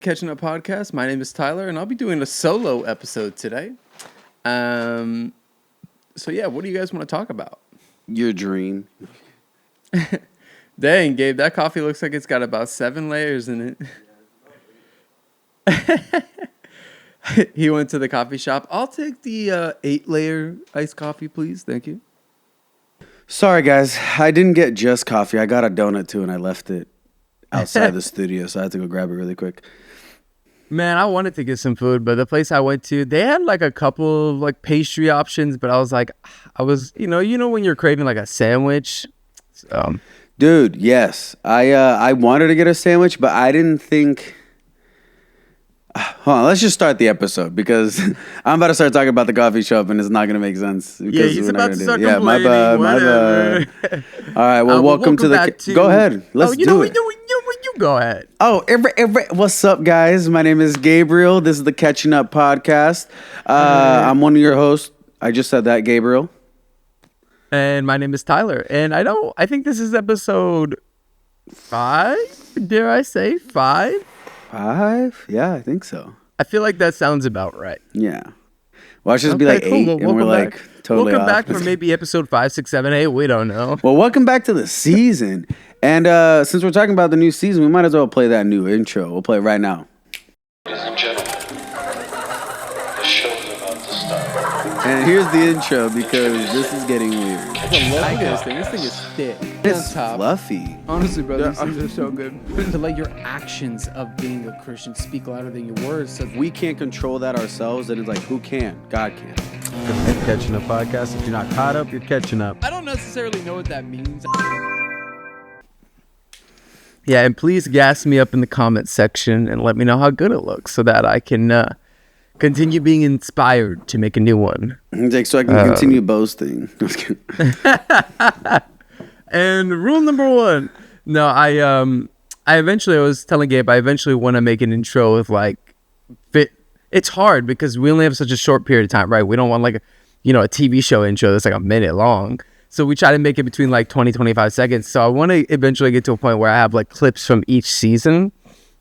Catching Up Podcast. My name is Tyler, and I'll be doing a solo episode today. So yeah, what do you guys want to talk about? Your dream. Dang, Gabe, that coffee looks like it's got about 7 layers in it. He went to the coffee shop. I'll take the 8-layer iced coffee, please. Thank you. Sorry, guys. I didn't get just coffee. I got a donut, too, and I left it outside the studio, so I had to go grab it really quick. Man, I wanted to get some food, but the place I went to, they had like a couple of like pastry options, but I was like, you know when you're craving like a sandwich? Dude, yes. I wanted to get a sandwich, but I didn't think... Hold on, let's just start the episode because I'm about to start talking about the coffee shop and it's not going to make sense. Yeah, he's about to start complaining. My bad. All right, well, welcome to the... Go ahead. Let's do it. You go ahead. Oh, what's up, guys? My name is Gabriel. This is the Catching Up Podcast. I'm one of your hosts. I just said that, Gabriel. And my name is Tyler. And I think this is episode 5. Dare I say 5? 5? Yeah, I think so. I feel like that sounds about right. Yeah. Well, I should be like 8, and we're like totally welcome off. back for maybe episode 5, 6, 7, 8. We don't know. Well, welcome back to the season. And since we're talking about the new season, we might as well play that new intro. We'll play it right now. Ladies and gentlemen, the show is about to start. And here's the intro because this is getting weird. I like this thing. This thing is thick. It's on top. fluffy. Honestly, bro, these things are so good. To let your actions of being a Christian speak louder than your words. So If we can't control that ourselves, then it's like, who can? God can. Catching Up Podcast. If you're not caught up, you're catching up. I don't necessarily know what that means. Yeah, and please gas me up in the comments section and let me know how good it looks so that I can continue being inspired to make a new one. So I can continue boasting. Just kidding. And rule number 1. No, I was telling Gabe, I eventually want to make an intro with like fit. It's hard because we only have such a short period of time, right? We don't want like a TV show intro that's like a minute long. So we try to make it between like 20, 25 seconds. So I want to eventually get to a point where I have like clips from each season.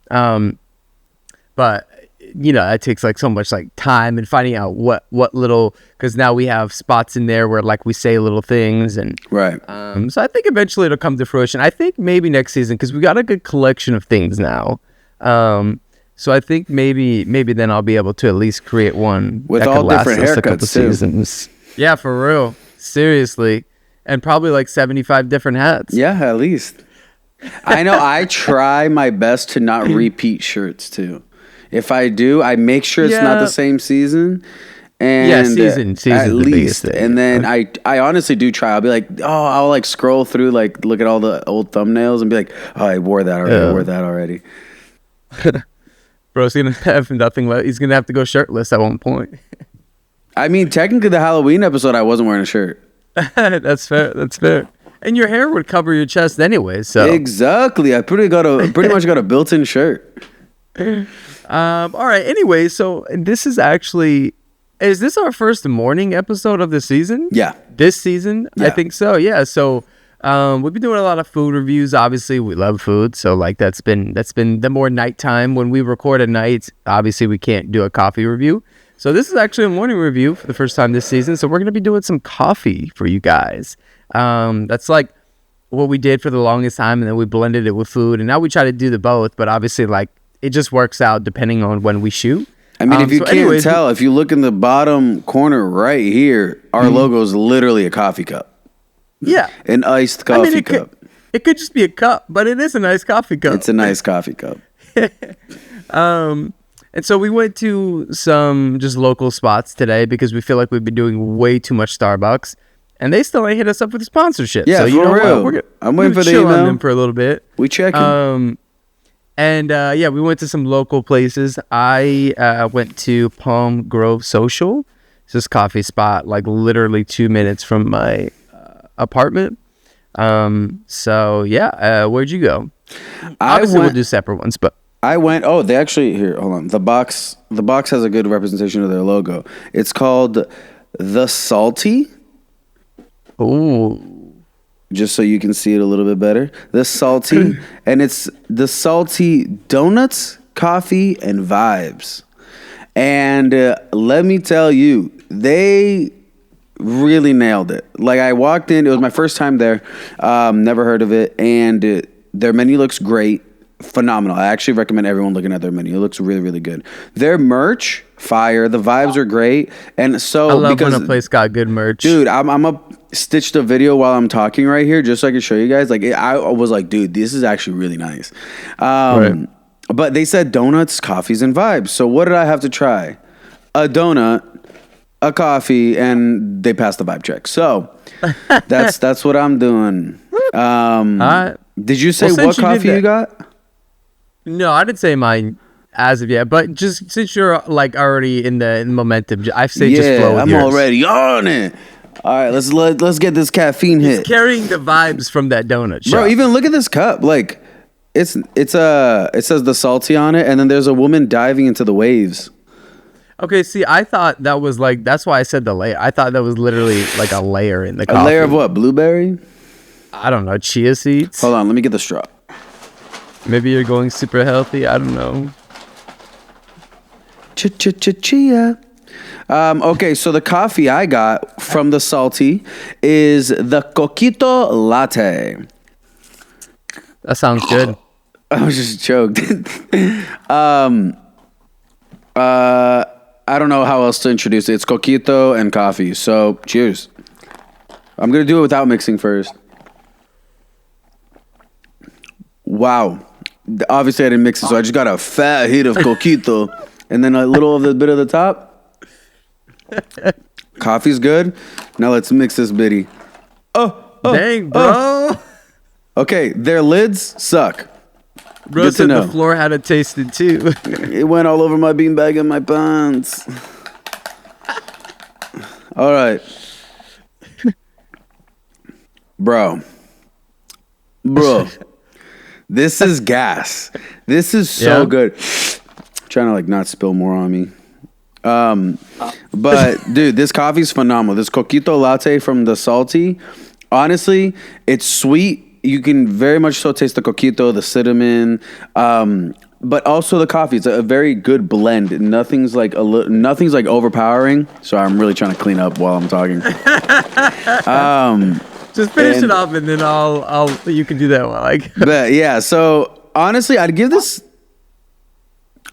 But it takes like so much like time and finding out what little, because now we have spots in there where like we say little things and Right. So I think eventually it'll come to fruition. I think maybe next season, because we got a good collection of things now. So I think maybe then I'll be able to at least create one With that all could last different us a haircuts, couple too. seasons. Yeah, for real. Seriously. And probably like 75 different hats. Yeah, at least. I know I try my best to not repeat shirts, too. If I do, I make sure it's not the same season. And season at least. thing. And then I honestly do try. I'll be like, I'll like scroll through, like look at all the old thumbnails and be like, I wore that already. Bro's gonna have nothing left. He's gonna have to go shirtless at one point. I mean, technically the Halloween episode, I wasn't wearing a shirt. That's fair. And your hair would cover your chest anyway, so. Exactly. I pretty much got a built-in shirt. All right. Anyway, so this is this our first morning episode of the season? Yeah. This season? Yeah. I think so. Yeah. So we've been doing a lot of food reviews. Obviously, we love food, so like that's been the more nighttime. When we record at night, obviously we can't do a coffee review. So this is actually a morning review for the first time this season. So we're gonna be doing some coffee for you guys. That's like what we did for the longest time, and then we blended it with food, and now we try to do the both. But obviously, like it just works out depending on when we shoot. I mean, if you can't tell, if you look in the bottom corner right here, our logo is literally a coffee cup. Yeah. An iced coffee cup. It could just be a cup, but it is a nice coffee cup. It's a nice coffee cup. And so we went to some just local spots today because we feel like we've been doing way too much Starbucks, and they still ain't hit us up with a sponsorship. Yeah, so for real. I'm waiting for the chill email on them for a little bit. We checking. And we went to some local places. I went to Palm Grove Social. It's this coffee spot, like literally 2 minutes from my apartment. So yeah, where'd you go? Obviously, we'll do separate ones, but I went. Oh, they actually here. Hold on. The box has a good representation of their logo. It's called The Salty. Ooh. Just so you can see it a little bit better. The Salty, and it's the Salty Donuts Coffee and Vibes. And let me tell you, they really nailed it. Like, I walked in, it was my first time there, never heard of it, and their menu looks great, phenomenal. I actually recommend everyone looking at their menu. It looks really, really good. Their merch, fire. The vibes are great, and so I love when a place got good merch, dude. I'm up stitched a video while I'm talking right here, just so I can show you guys. Like, I was like, dude, this is actually really nice. Right. But they said donuts, coffees, and vibes. So what did I have to try? A donut, a coffee, and they passed the vibe check. So that's what I'm doing. Did you say what coffee you got? No, I didn't say mine as of yet. But just since you're like already in the momentum, I say just flow with I'm yours. already on it. All right, let's get this caffeine hit. Carrying the vibes from that donut shop. Bro, even look at this cup. Like, it says the salty on it, and then there's a woman diving into the waves. Okay, see, I thought that was like, that's why I said the layer. I thought that was literally like a layer in the coffee. A layer of what? Blueberry? I don't know, chia seeds? Hold on, let me get the straw. Maybe you're going super healthy. I don't know. Chia. Okay, so the coffee I got from the salty is the Coquito latte. That sounds good. I was just choked. I don't know how else to introduce it. It's Coquito and coffee. So, cheers. I'm going to do it without mixing first. Wow. Obviously, I didn't mix it, so I just got a fat hit of Coquito and then a little of the bit of the top. Coffee's good. Now let's mix this bitty. Dang, bro. Okay, their lids suck. Bro Good to said know. the floor had it tasted too. It went all over my beanbag and my pants. All right. Bro. This is gas. This is so good. Trying to like not spill more on me. But dude, this coffee's phenomenal. This Coquito latte from the salty, honestly, it's sweet. You can very much so taste the coquito, the cinnamon, but also the coffee. It's a very good blend. Nothing's like overpowering. So I'm really trying to clean up while I'm talking. Just finish it off, and then I'll. You can do that one. But yeah. So honestly, I'd give this.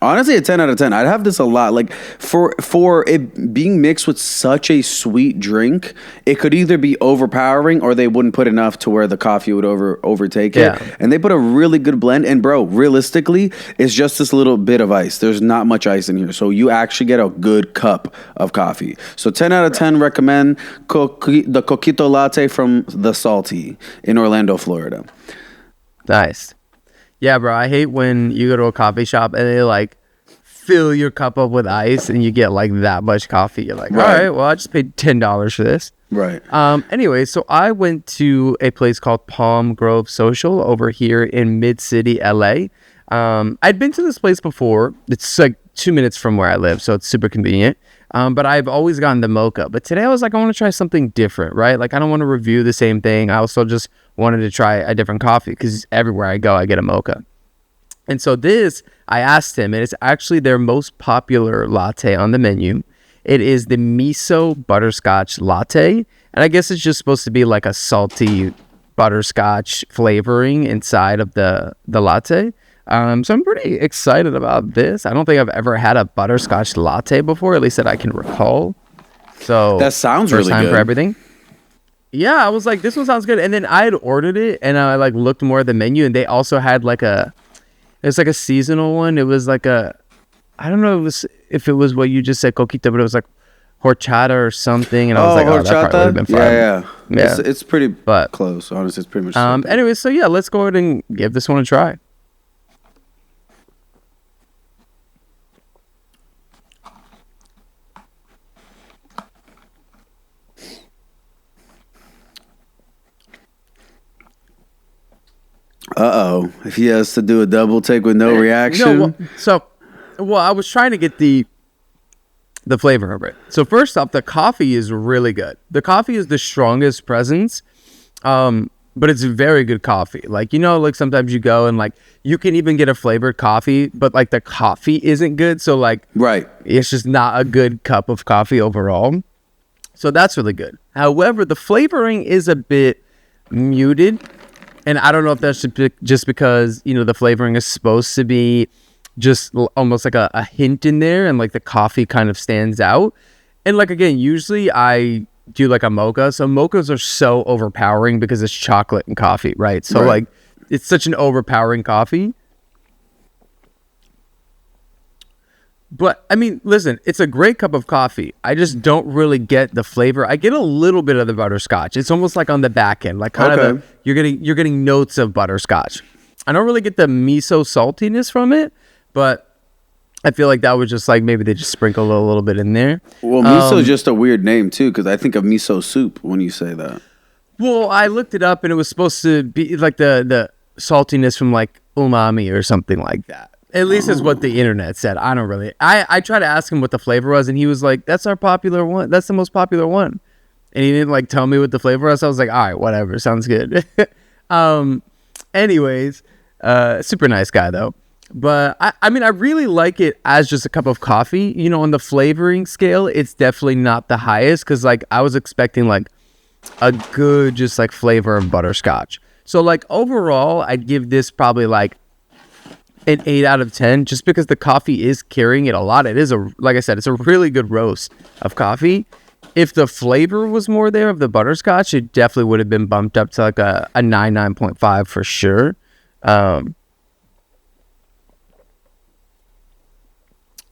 Honestly, a 10 out of 10. I'd have this a lot. Like, for it being mixed with such a sweet drink, it could either be overpowering or they wouldn't put enough to where the coffee would overtake it. And they put a really good blend. And bro, realistically, it's just this little bit of ice. There's not much ice in here. So you actually get a good cup of coffee. So 10 out of 10 recommend the Coquito latte from the Salty in Orlando, Florida. Nice. Yeah, bro, I hate when you go to a coffee shop and they like fill your cup up with ice and you get like that much coffee. You're like, all right, well, I just paid $10 for this. Right. Anyway, so I went to a place called Palm Grove Social over here in Mid-City, LA. I'd been to this place before. It's like 2 minutes from where I live, so it's super convenient. But I've always gotten the mocha. But today I was like, I want to try something different, right? Like, I don't want to review the same thing. I also just wanted to try a different coffee because everywhere I go, I get a mocha. And so this, I asked him, and it's actually their most popular latte on the menu. It is the miso butterscotch latte. And I guess it's just supposed to be like a salty butterscotch flavoring inside of the latte. So I'm pretty excited about this. I don't think I've ever had a butterscotch latte before, at least that I can recall. So that sounds really good. First time for everything. Yeah, I was like, this one sounds good. And then I had ordered it, and I like looked more at the menu, and they also had like it's like a seasonal one. It was like I don't know if it was what you just said, coquito, but it was like horchata or something. And I was like, oh, that probably would have been fun. Yeah. It's pretty close. Honestly, it's pretty much. Anyway, so yeah, let's go ahead and give this one a try. If he has to do a double take with no reaction. No, I was trying to get the flavor of it. So first off, the coffee is really good. The coffee is the strongest presence. but it's very good coffee. Like, you know, like sometimes you go and like you can even get a flavored coffee, but like the coffee isn't good. So like, Right. it's just not a good cup of coffee overall. So that's really good. However, the flavoring is a bit muted. And I don't know if that's just because, you know, the flavoring is supposed to be just almost like a hint in there, and like the coffee kind of stands out. And like, again, usually I do like a mocha. So mochas are so overpowering because it's chocolate and coffee, right? So like it's such an overpowering coffee. But I mean, listen, it's a great cup of coffee. I just don't really get the flavor. I get a little bit of the butterscotch. It's almost like on the back end, like kind of you're getting notes of butterscotch. I don't really get the miso saltiness from it, but I feel like that was just like maybe they just sprinkled a little bit in there. Well, miso is just a weird name too, because I think of miso soup when you say that. Well, I looked it up and it was supposed to be like the saltiness from like umami or something like that. At least is what the internet said. I don't really. I tried to ask him what the flavor was, and he was like, "That's our popular one. That's the most popular one." And he didn't like tell me what the flavor was. So I was like, "All right, whatever. Sounds good." Anyways, super nice guy though. But I mean, I really like it as just a cup of coffee. You know, on the flavoring scale, it's definitely not the highest because like I was expecting like a good just like flavor of butterscotch. So like overall, I'd give this probably like an 8 out of 10 just because the coffee is carrying it a lot. It is like I said, it's a really good roast of coffee. If the flavor was more there of the butterscotch, it definitely would have been bumped up to like a 9.5 for sure.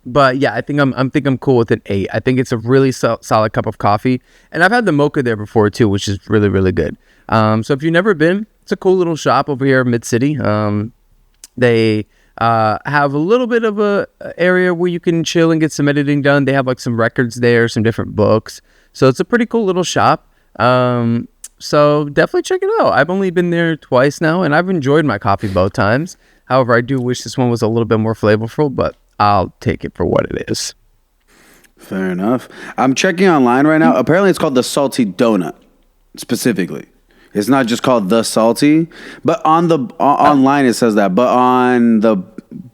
But yeah, I think I'm cool with an 8. I think it's a really solid cup of coffee, and I've had the mocha there before too, which is really, really good. So if you've never been, it's a cool little shop over here in Mid City. They have a little bit of a area where you can chill and get some editing done. They have like some records there, some different books. So it's a pretty cool little shop. So definitely check it out. I've only been there twice now, and I've enjoyed my coffee both times. However, I do wish this one was a little bit more flavorful, but I'll take it for what it is. Fair enough. I'm checking online right now. Apparently, it's called the Salty Donut, specifically. It's not just called the Salty, but on the online it says that. But on the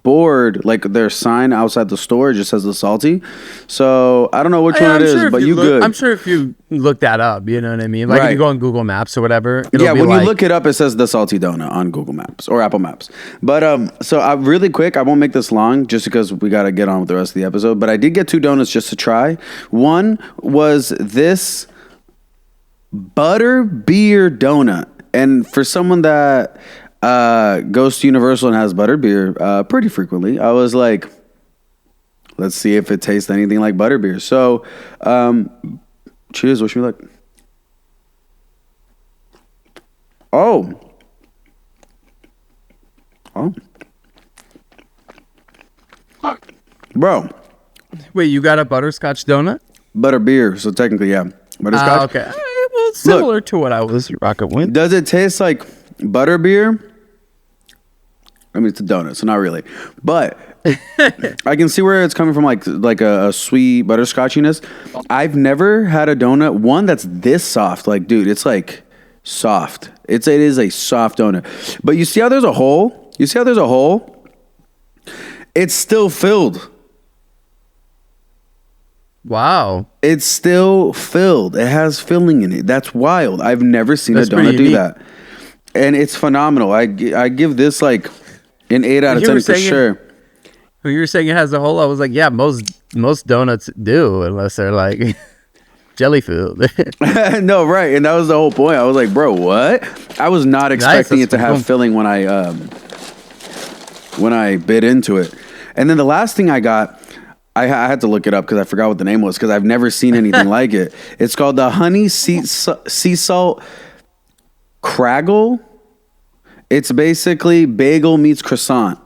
board, like their sign outside the store, it just says the Salty. So I don't know which one it is, but good. I'm sure if you look that up, you know what I mean. Like if you go on Google Maps or whatever, yeah, when you look it up, it says the Salty Donut on Google Maps or Apple Maps. But so really quick, I won't make this long, just because we got to get on with the rest of the episode. But I did get 2 donuts just to try. One was this Butterbeer donut, and for someone that goes to Universal and has Butterbeer pretty frequently, I was like, let's see if it tastes anything like Butterbeer. So cheers. Wish me luck. Oh bro, wait, you got a butterscotch donut? Butterbeer, so technically yeah, butterscotch. Okay. Well, similar to what I was rocking with. Does it taste like butterbeer? I mean, it's a donut, so not really. But I can see where it's coming from, like a sweet butterscotchiness. I've never had a donut, one that's this soft. Like, dude, it's like soft. It is a soft donut. But you see how there's a hole? It's still filled. Wow. It's still filled. It has filling in it. That's wild. I've never seen a donut do that. And it's phenomenal. I give this like an 8 out of 10 for sure. When you were saying it has a hole, I was like, yeah, most donuts do, unless they're like jelly filled. No, right. And that was the whole point. I was like, bro, what? I was not expecting it to have filling when I bit into it. And then the last thing I got, I had to look it up because I forgot what the name was, because I've never seen anything like it. It's called the Honey Sea Salt Crackle. It's basically bagel meets croissant.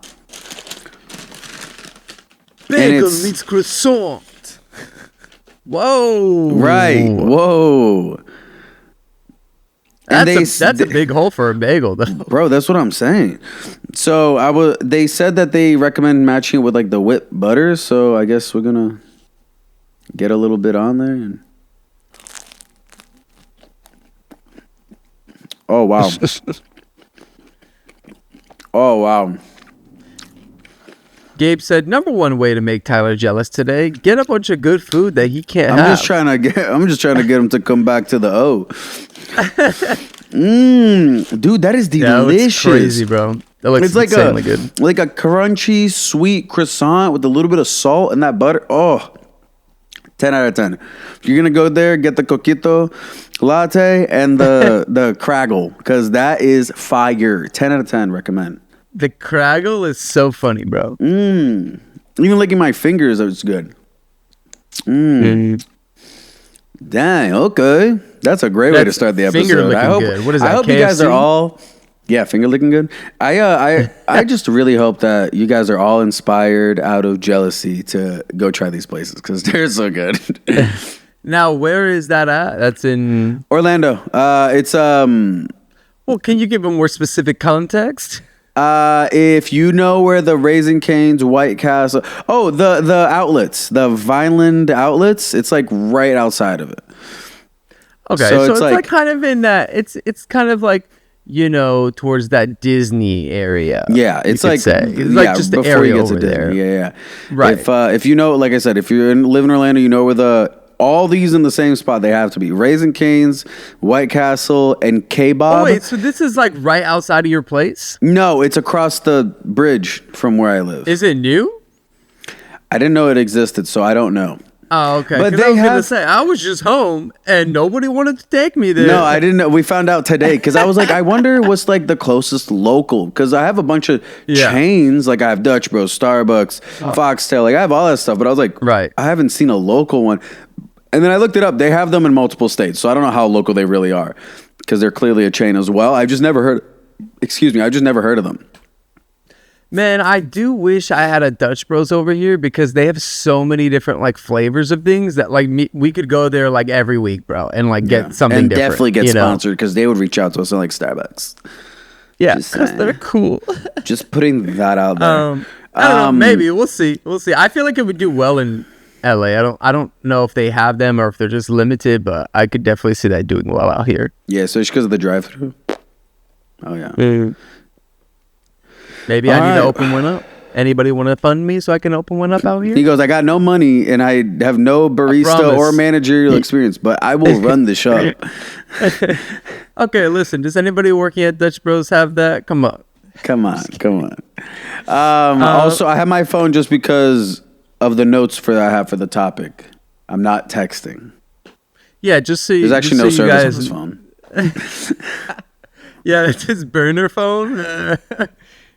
Bagel meets croissant. Whoa. Right. Whoa. That's a big hole for a bagel, though. Bro, that's what I'm saying. So they said that they recommend matching it with like the whipped butter. So I guess we're gonna get a little bit on there. And Oh, wow. Oh, wow. Gabe said, number one way to make Tyler jealous today: get a bunch of good food that he can't have. I'm just trying to get him to come back to the O. Dude, that is delicious. That looks crazy, bro. That looks insanely good. Like a crunchy, sweet croissant with a little bit of salt and that butter. Oh, 10 out of 10. If you're gonna go there, get the Coquito latte and the Crackle, because that is fire. 10 out of 10. Recommend. The Crackle is so funny, bro. Even licking my fingers, it's good. Dang, okay. That's a great way to start the episode. Finger licking good. What is that, I hope KFC? you guys are all... Yeah, finger licking good. I just really hope that you guys are all inspired out of jealousy to go try these places, because they're so good. Now, where is that at? That's in... Orlando. It's... Well, can you give a more specific context? If you know where the Raising Cane's, White Castle... Oh, the outlets. The Vineland outlets. It's like right outside of it. Okay, so it's like kind of in that... It's kind of like, you know, towards that Disney area. Yeah, it's like... It's like just the area over there. Yeah. Right. If you know, like I said, if you live in Orlando, you know where all these in the same spot. They have to be Raising Cane's, White Castle, and K-Bob. Oh, wait, so this is like right outside of your place? No, it's across the bridge from where I live. Is it new? I didn't know it existed, so I don't know. Oh, okay. But I was gonna say, I was just home and nobody wanted to take me there. No, I didn't know. We found out today because I was like, I wonder what's like the closest local, because I have a bunch of chains. Like I have Dutch Bros, Starbucks, Foxtail. Like I have all that stuff. But I was like, right. I haven't seen a local one. And then I looked it up. They have them in multiple states. So I don't know how local they really are, because they're clearly a chain as well. I've just never heard of them. Man, I do wish I had a Dutch Bros over here, because they have so many different like flavors of things that like we could go there like every week, bro, and like get something and different. Definitely get sponsored, because they would reach out to us like Starbucks. Yeah, because they're cool. Just putting that out there. I don't know. Maybe we'll see. I feel like it would do well in LA. I don't know if they have them or if they're just limited, but I could definitely see that doing well out here. Yeah, so it's because of the drive-through. Oh yeah. Maybe I need to open one up. Anybody want to fund me so I can open one up out here? He goes, I got no money and I have no barista or managerial experience, but I will run the shop. Okay, listen. Does anybody working at Dutch Bros have that? Come on. Also, I have my phone just because of the notes I have for the topic. I'm not texting. Yeah, just so there's actually no service on this phone. Yeah, it's his burner phone.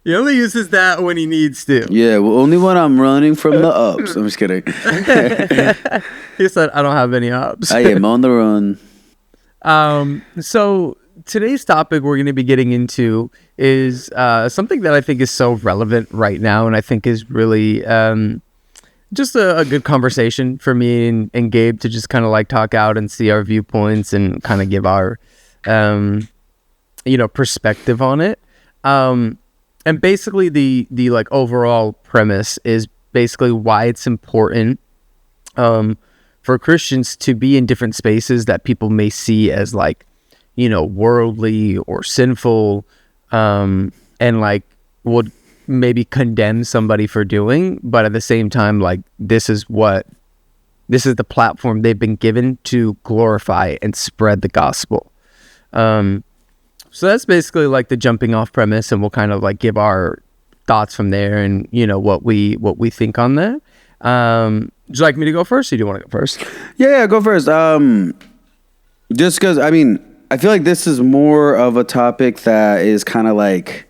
He only uses that when he needs to. Yeah, well, only when I'm running from the ups. I'm just kidding. He said, I don't have any ops. I am on the run. So today's topic we're going to be getting into is something that I think is so relevant right now, and I think is really just a good conversation for me and Gabe to just kind of like talk out and see our viewpoints and kind of give our perspective on it. And basically the like overall premise is basically why it's important for Christians to be in different spaces that people may see as like, worldly or sinful, and like would maybe condemn somebody for doing, but at the same time, like this is the platform they've been given to glorify and spread the gospel. So that's basically like the jumping off premise, and we'll kind of like give our thoughts from there and what we think on that. Would you like me to go first, or do you want to go first? Yeah, go first. Just because, I feel like this is more of a topic that is kind of like,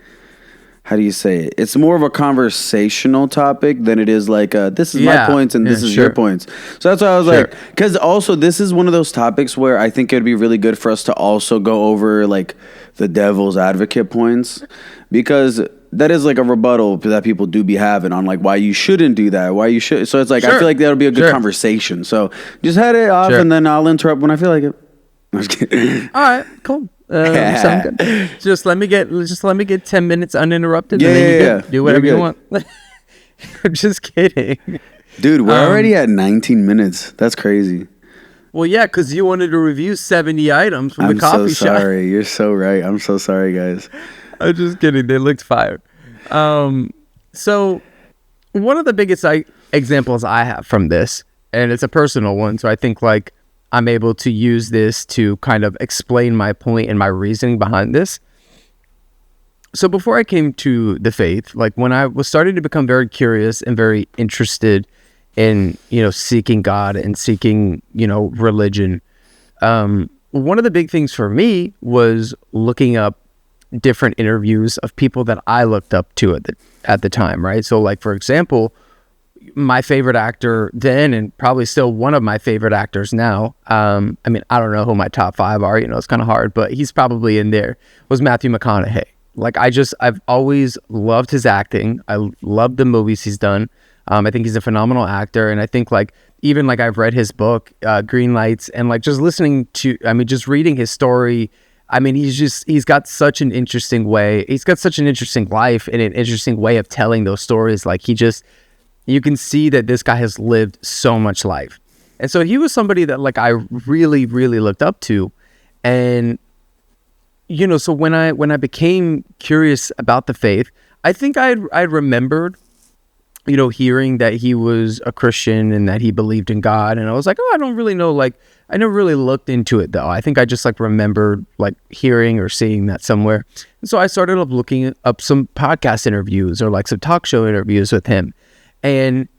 how do you say it? It's more of a conversational topic than it is like, this is my points and this is your points. So that's why I was like, because also this is one of those topics where I think it would be really good for us to also go over like the devil's advocate points, because that is like a rebuttal that people do be having on like why you shouldn't do that, why you should. So it's like, I feel like that'll be a good conversation. So just head it off and then I'll interrupt when I feel like it. I'm just kidding. All right, cool. Sound good. Just let me get 10 minutes uninterrupted. And then you do whatever you want. I'm just kidding, dude. We're already at 19 minutes. That's crazy. Well, yeah, because you wanted to review 70 items from the coffee shop. I'm so sorry. You're so right. I'm so sorry, guys. I'm just kidding. They looked fire. So one of the biggest examples I have from this, and it's a personal one, so I think like I'm able to use this to kind of explain my point and my reasoning behind this. So before I came to the faith, like when I was starting to become very curious and very interested in, seeking God and seeking, religion, one of the big things for me was looking up different interviews of people that I looked up to at the time, right? So like, for example, my favorite actor then, and probably still one of my favorite actors now, I don't know who my top 5 are, it's kind of hard, but he's probably in there, was Matthew McConaughey. Like I've always loved his acting. I love the movies he's done. I think he's a phenomenal actor. And I think like, even like I've read his book, Green Lights, and like just just reading his story. He's got such an interesting way. He's got such an interesting life and an interesting way of telling those stories. Like you can see that this guy has lived so much life. And so he was somebody that like I really, really looked up to. And so when I became curious about the faith, I think I'd remembered, hearing that he was a Christian and that he believed in God. And I was like, oh, I don't really know. Like, I never really looked into it though. I think I just like remembered like hearing or seeing that somewhere. And so I started up looking up some podcast interviews or like some talk show interviews with him and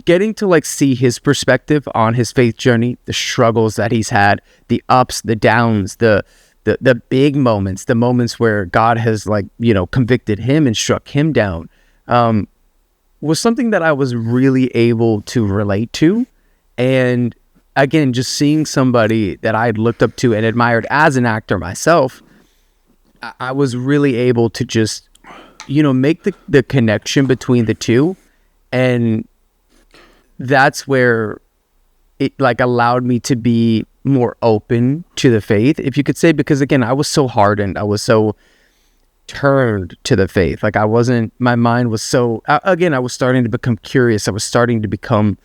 getting to like see his perspective on his faith journey, the struggles that he's had, the ups, the downs, the big moments, the moments where God has like, convicted him and struck him down, was something that I was really able to relate to. And again, just seeing somebody that I had looked up to and admired as an actor myself, I was really able to just, make the connection between the two. And that's where it like allowed me to be more open to the faith, if you could say, because again, I was so hardened. I was so turned to the faith. Like my mind was so, again, I was starting to become curious. I was starting to become,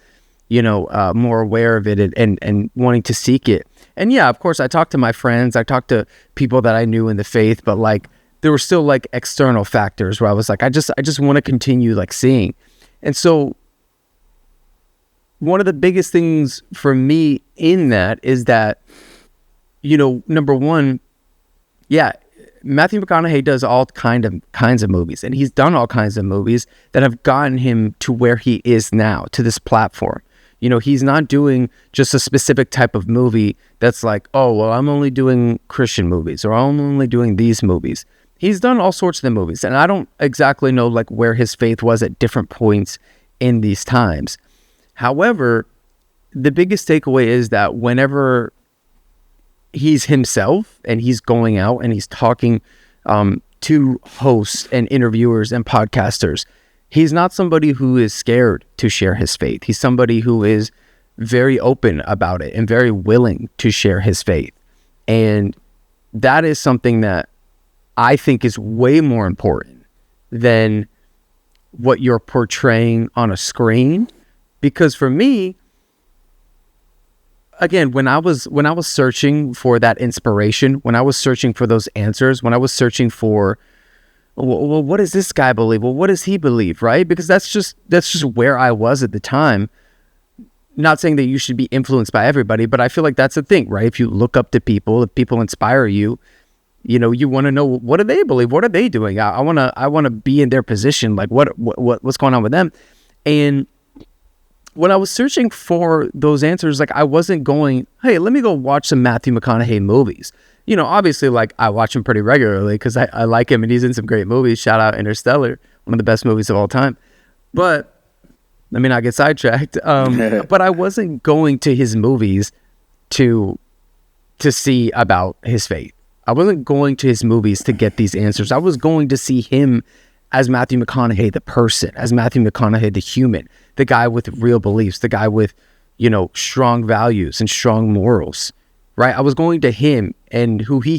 more aware of it and wanting to seek it. And yeah, of course, I talked to my friends. I talked to people that I knew in the faith, but like there were still like external factors where I was like, I just want to continue like seeing. And so one of the biggest things for me in that is that, number one, yeah, Matthew McConaughey does all kinds of movies, and he's done all kinds of movies that have gotten him to where he is now, to this platform. He's not doing just a specific type of movie that's like, oh, well, I'm only doing Christian movies or I'm only doing these movies. He's done all sorts of the movies, and I don't exactly know like where his faith was at different points in these times. However, the biggest takeaway is that whenever he's himself and he's going out and he's talking to hosts and interviewers and podcasters, he's not somebody who is scared to share his faith. He's somebody who is very open about it and very willing to share his faith. And that is something that I think is way more important than what you're portraying on a screen. Because for me, again, when I was searching for that inspiration, when I was searching for those answers, when I was searching for, well, what does this guy believe? Well, what does he believe, right? Because that's just where I was at the time. Not saying that you should be influenced by everybody, but I feel like that's the thing, right? If you look up to people, if people inspire you, you want to know, what do they believe? What are they doing? I want to be in their position. Like what's going on with them? And when I was searching for those answers, like I wasn't going, hey, let me go watch some Matthew McConaughey movies. Obviously, like I watch him pretty regularly because I like him and he's in some great movies. Shout out Interstellar, one of the best movies of all time. But let me not get sidetracked. But I wasn't going to his movies to see about his faith. I wasn't going to his movies to get these answers. I was going to see him as Matthew McConaughey, the person, as Matthew McConaughey, the human, the guy with real beliefs, the guy with, strong values and strong morals, right? I was going to him and who he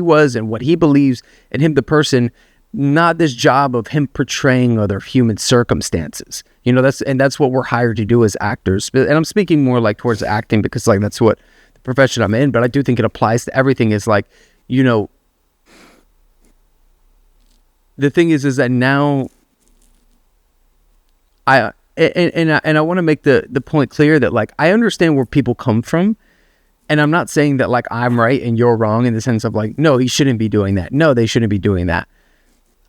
was and what he believes, and him, the person, not this job of him portraying other human circumstances. You know, that's what we're hired to do as actors. And I'm speaking more like towards acting because like that's what the profession I'm in, but I do think it applies to everything. Is like, you know, the thing is that now I want to make the point clear that like I understand where people come from, and I'm not saying that like I'm right and you're wrong in the sense of like, no, he shouldn't be doing that. No, they shouldn't be doing that.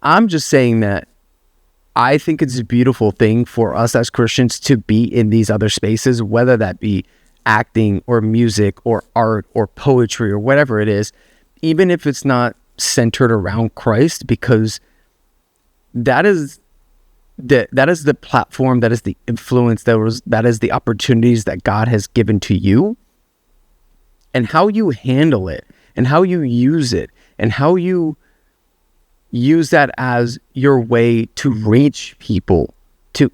I'm just saying that I think it's a beautiful thing for us as Christians to be in these other spaces, whether that be acting or music or art or poetry or whatever it is, even if it's not centered around Christ, because that is the platform, that is the influence, that is the opportunities that God has given to you, and how you handle it and how you use it and how you use that as your way to reach people, to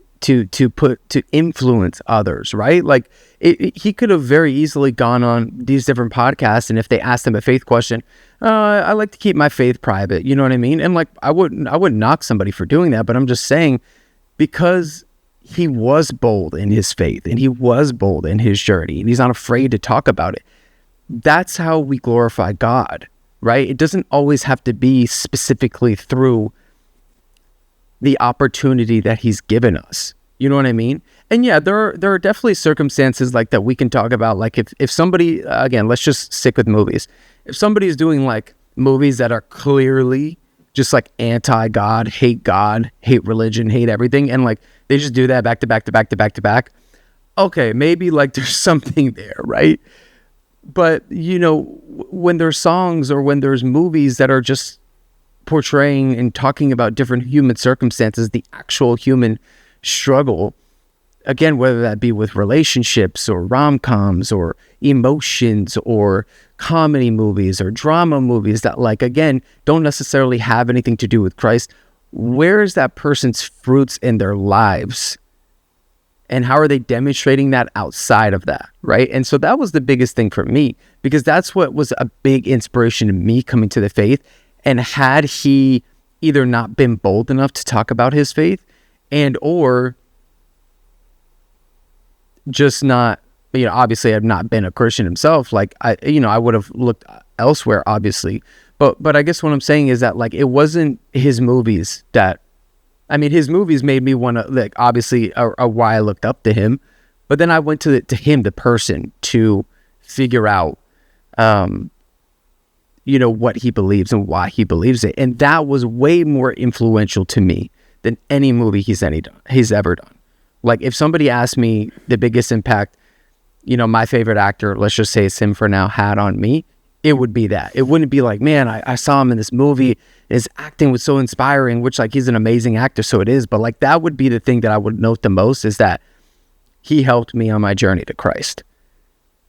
influence others, right? Like he could have very easily gone on these different podcasts, and if they asked him a faith question, I like to keep my faith private, you know what I mean? And like I wouldn't knock somebody for doing that, but I'm just saying, because he was bold in his faith and he was bold in his journey and he's not afraid to talk about it. That's how we glorify God, right? It doesn't always have to be specifically through the opportunity that he's given us. You know what I mean? And yeah, there are definitely circumstances like that we can talk about. Like if somebody, again, let's just stick with movies. If somebody is doing like movies that are clearly just like anti-God, hate religion, hate everything, and like they just do that back to back to back to back to back, okay, maybe like there's something there, right? But, you know, when there's songs or when there's movies that are just portraying and talking about different human circumstances, the actual human struggle, again, whether that be with relationships or rom-coms or emotions or comedy movies or drama movies that, like, again, don't necessarily have anything to do with Christ, where is that person's fruits in their lives? And how are they demonstrating that outside of that, right? And so that was the biggest thing for me, because that's what was a big inspiration to me coming to the faith. And had he either not been bold enough to talk about his faith, and or just not, you know, obviously I've not been a Christian himself, like I would have looked elsewhere, obviously. But I guess what I'm saying is that like it wasn't his movies that, I mean, his movies made me want to, like, obviously why I looked up to him, but then I went to him, the person, to figure out, you know, what he believes and why he believes it. And that was way more influential to me than any movie he's ever done. Like, if somebody asked me the biggest impact, you know, my favorite actor, let's just say it's him for now, had on me, it would be that. It wouldn't be like, man, I saw him in this movie, his acting was so inspiring, which, like, he's an amazing actor, so it is. But, like, that would be the thing that I would note the most, is that he helped me on my journey to Christ.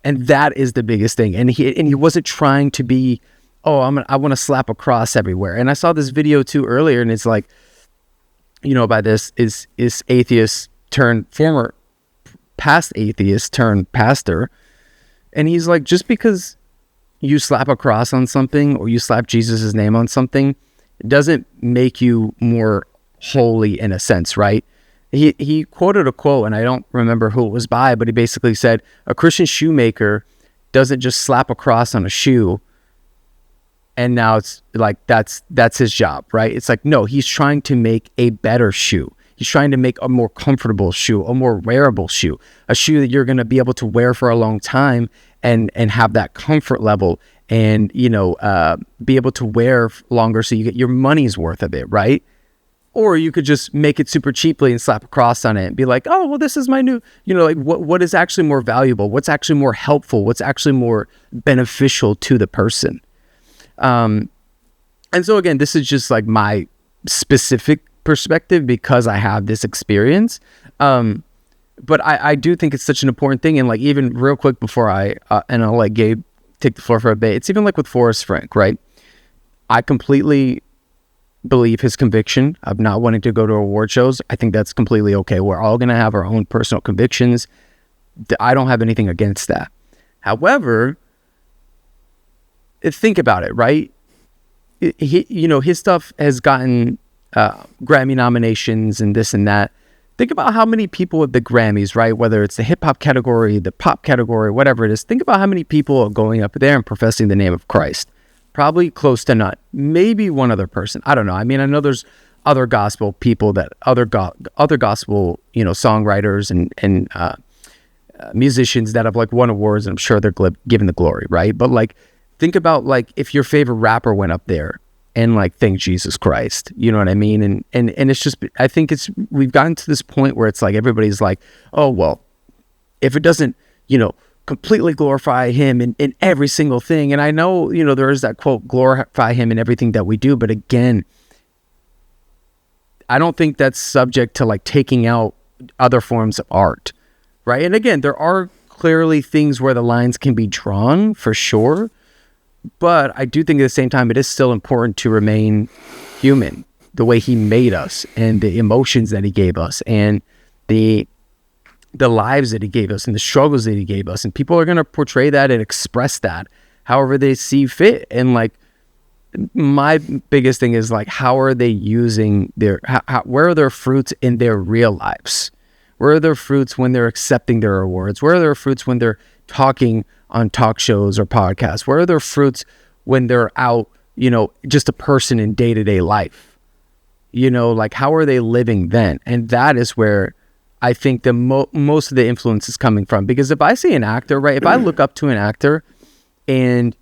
And that is the biggest thing. And he wasn't trying to be, oh, I want to slap a cross everywhere. And I saw this video too earlier, and it's like, you know, by this is atheist turned former past atheist turned pastor. And he's like, just because you slap a cross on something or you slap Jesus's name on something, it doesn't make you more holy in a sense, right? He quoted a quote, and I don't remember who it was by, but he basically said, a Christian shoemaker doesn't just slap a cross on a shoe and now it's like that's his job, right? It's like, no, he's trying to make a better shoe. He's trying to make a more comfortable shoe, a more wearable shoe, a shoe that you're going to be able to wear for a long time and have that comfort level and, you know, be able to wear longer so you get your money's worth of it, right? Or you could just make it super cheaply and slap a cross on it and be like, oh, well, this is my new, you know, like what is actually more valuable? What's actually more helpful? What's actually more beneficial to the person? And so again, this is just like my specific perspective because I have this experience. But I do think it's such an important thing. And like, even real quick before and I'll let Gabe take the floor for a bit. It's even like with Forrest Frank, right? I completely believe his conviction of not wanting to go to award shows. I think that's completely okay. We're all going to have our own personal convictions. I don't have anything against that. However, think about it, right? his stuff has gotten Grammy nominations and this and that. Think about how many people at the Grammys, right? Whether it's the hip hop category, the pop category, whatever it is. Think about how many people are going up there and professing the name of Christ. Probably close to none. Maybe one other person. I don't know. I mean, I know there's other gospel people other gospel, songwriters and musicians that have like won awards, and I'm sure they're given the glory, right? But like, think about like if your favorite rapper went up there and like thank Jesus Christ, you know what I mean? And it's just, I think we've gotten to this point where it's like everybody's like, oh well, if it doesn't, completely glorify him in every single thing. And I know, there is that quote, glorify him in everything that we do, but again, I don't think that's subject to like taking out other forms of art, right? And again, there are clearly things where the lines can be drawn for sure, but I do think at the same time, it is still important to remain human, the way he made us and the emotions that he gave us and the lives that he gave us and the struggles that he gave us. And people are going to portray that and express that however they see fit. And like, my biggest thing is like, how are they using where are their fruits in their real lives? Where are their fruits when they're accepting their awards? Where are their fruits when they're talking on talk shows or podcasts? Where are their fruits when they're out, just a person in day-to-day life? Like how are they living then? And that is where I think the most of the influence is coming from. Because if I see an actor, right, if I look up to an actor and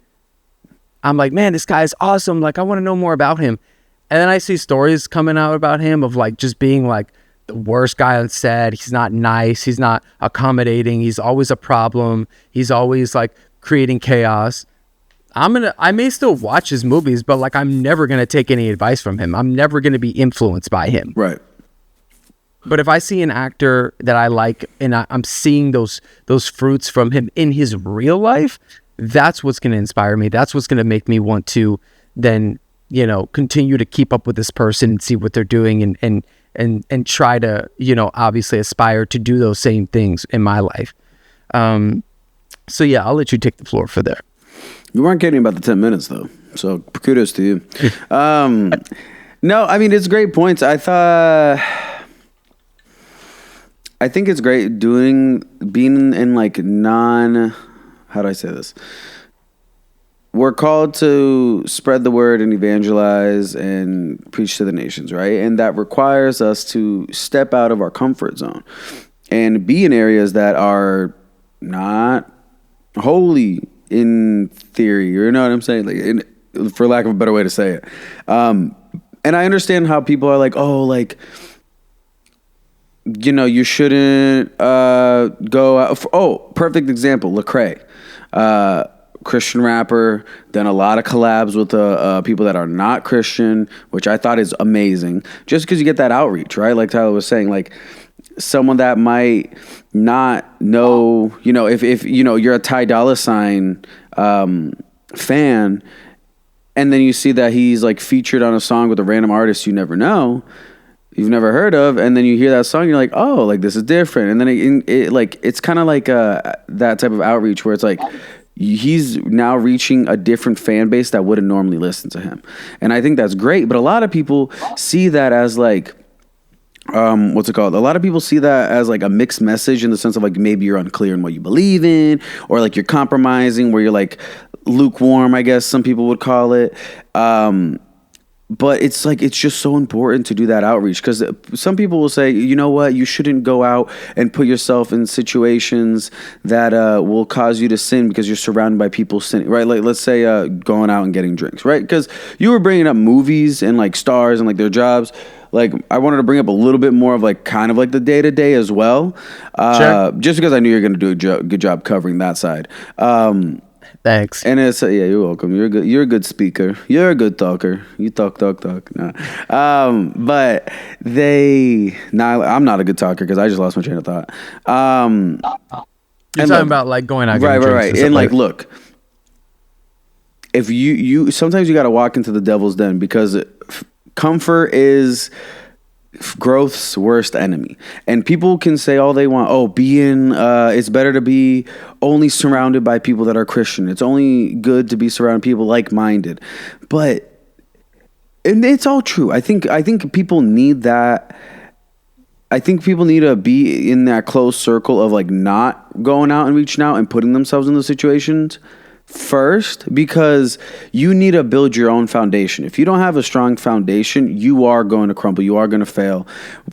I'm like, man, this guy is awesome. Like, I want to know more about him. And then I see stories coming out about him of like just being like the worst guy on set. He's not nice. He's not accommodating. He's always a problem. He's always like creating chaos. I may still watch his movies, but like, I'm never going to take any advice from him. I'm never going to be influenced by him. Right. But if I see an actor that I like and I'm seeing those fruits from him in his real life, that's what's going to inspire me. That's what's going to make me want to then, continue to keep up with this person and see what they're doing and try to, obviously aspire to do those same things in my life. So yeah, I'll let you take the floor for there. You weren't kidding about the 10 minutes though. So kudos to you. No, I mean, it's great points. I think it's great being in like how do I say this? We're called to spread the word and evangelize and preach to the nations, right? And that requires us to step out of our comfort zone and be in areas that are not holy in theory. You know what I'm saying? Like, for lack of a better way to say it. And I understand how people are like, oh, like, you shouldn't go out. Perfect example, Lecrae. Christian rapper, done a lot of collabs with people that are not Christian, which I thought is amazing. Just because you get that outreach, right? Like Tyler was saying, like someone that might not know, if you're a Ty Dolla $ign fan, and then you see that he's like featured on a song with a random artist you've never heard of, and then you hear that song, you're like, oh, like this is different. And then it's kind of like that type of outreach where it's like he's now reaching a different fan base that wouldn't normally listen to him. And I think that's great. But a lot of people see that as like, what's it called? A lot of people see that as like a mixed message in the sense of like maybe you're unclear in what you believe in, or like you're compromising, where you're like lukewarm, I guess some people would call it. But it's like, it's just so important to do that outreach, because some people will say, you know what, you shouldn't go out and put yourself in situations that will cause you to sin because you're surrounded by people sinning, right? Like, let's say going out and getting drinks, right? Because you were bringing up movies and like stars and like their jobs. Like, I wanted to bring up a little bit more of like kind of like the day to day as well. Sure. Just because I knew you're going to do a good job covering that side. Thanks. And it's yeah, you're welcome. You're a good speaker. You're a good talker. You talk. No. But I'm not a good talker because I just lost my train of thought. You're talking about like going out, right. And like, look, if you sometimes you got to walk into the devil's den, because comfort is growth's worst enemy. And people can say all they want. Oh, it's better to be only surrounded by people that are Christian. It's only good to be surrounded by people like-minded. But And it's all true. I think people need that. I think people need to be in that close circle of like not going out and reaching out and putting themselves in those situations first, because you need to build your own foundation. If you don't have a strong foundation, you are going to crumble. You are going to fail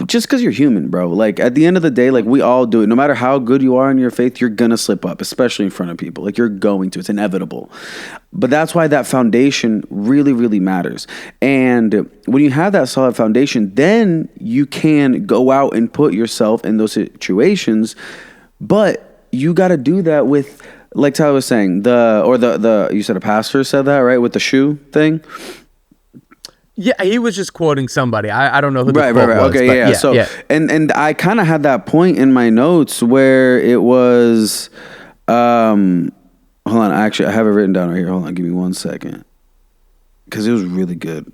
just because you're human, bro. Like at the end of the day, like we all do it. No matter how good you are in your faith, you're going to slip up, especially in front of people. Like you're going to, it's inevitable. But that's why that foundation really, really matters. And when you have that solid foundation, then you can go out and put yourself in those situations. But you got to do that with, like Tyler was saying, you said a pastor said that, right? With the shoe thing. Yeah, he was just quoting somebody. I don't know who the quote was. Okay, yeah. So and I kind of had that point in my notes where it was, hold on, actually I have it written down right here. Hold on, give me 1 second, because it was really good.